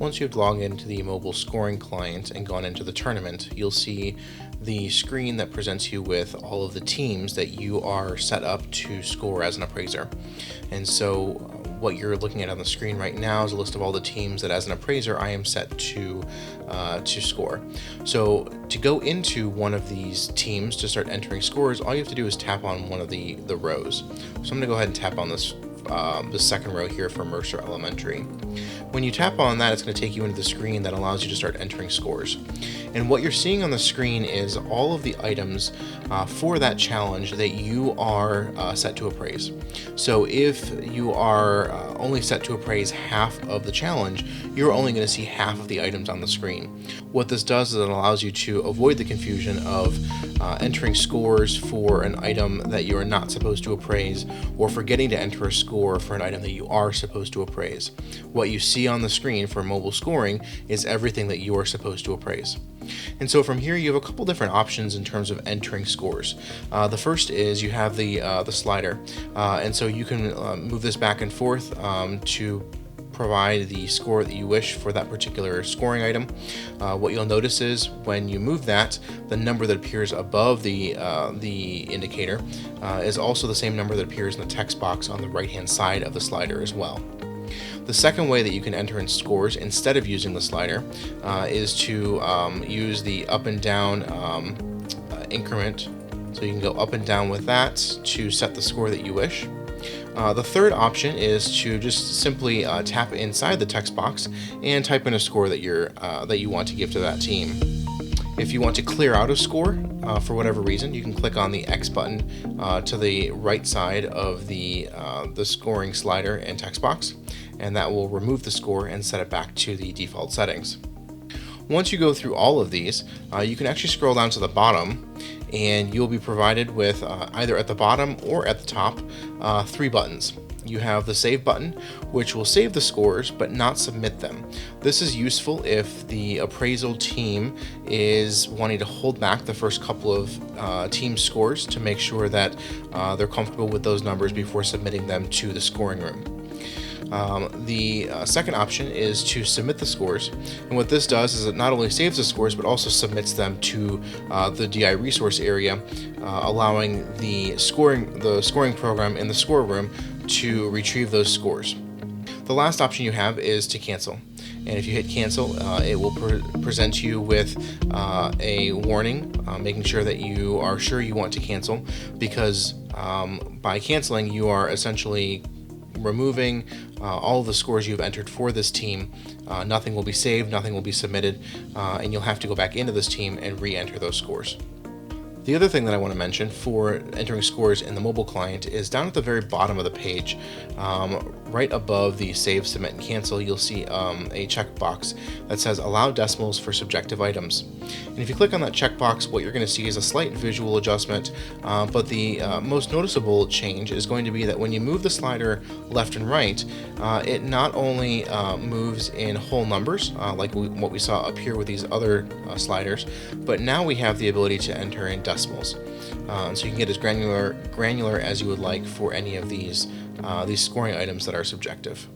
Once you've logged into the mobile scoring client and gone into the tournament, you'll see the screen that presents you with all of the teams that you are set up to score as an appraiser. And so what you're looking at on the screen right now is a list of all the teams that as an appraiser I am set to score. So to go into one of these teams to start entering scores, all you have to do is tap on one of the rows. So I'm going to go ahead and tap on this the second row here for Mercer Elementary. When you tap on that, it's going to take you into the screen that allows you to start entering scores. And what you're seeing on the screen is all of the items for that challenge that you are set to appraise. So if you are only set to appraise half of the challenge, you're only going to see half of the items on the screen. What this does is it allows you to avoid the confusion of entering scores for an item that you are not supposed to appraise, or forgetting to enter a score for an item that you are supposed to appraise. What you see on the screen for mobile scoring is everything that you are supposed to appraise. And so from here you have a couple different options in terms of entering scores. The first is you have the slider, and so you can move this back and forth to provide the score that you wish for that particular scoring item. What you'll notice is when you move that, the number that appears above the indicator is also the same number that appears in the text box on the right hand side of the slider as well. The second way that you can enter in scores instead of using the slider is to use the up and down increment. So you can go up and down with that to set the score that you wish. The third option is to just simply tap inside the text box and type in a score that you want to give to that team. If you want to clear out a score for whatever reason, you can click on the X button to the right side of the scoring slider and text box, and that will remove the score and set it back to the default settings. Once you go through all of these, you can actually scroll down to the bottom, and you'll be provided with either at the bottom or at the top 3 buttons. You have the save button, which will save the scores but not submit them. This is useful if the appraisal team is wanting to hold back the first couple of team scores to make sure that they're comfortable with those numbers before submitting them to the scoring room. The second option is to submit the scores, and what this does is it not only saves the scores but also submits them to the DI resource area, allowing the scoring program in the score room to retrieve those scores. The last option you have is to cancel, and if you hit cancel, it will present you with a warning making sure that you are sure you want to cancel, because by canceling you are essentially removing all of the scores you've entered for this team. Nothing will be saved, nothing will be submitted, and you'll have to go back into this team and re-enter those scores. The other thing that I want to mention for entering scores in the mobile client is down at the very bottom of the page, right above the save, submit, and cancel, you'll see a checkbox that says allow decimals for subjective items. And if you click on that checkbox, what you're going to see is a slight visual adjustment, but the most noticeable change is going to be that when you move the slider left and right, it not only moves in whole numbers, like what we saw up here with these other sliders, but now we have the ability to enter in decimals. So you can get as granular as you would like for any of these scoring items that are subjective.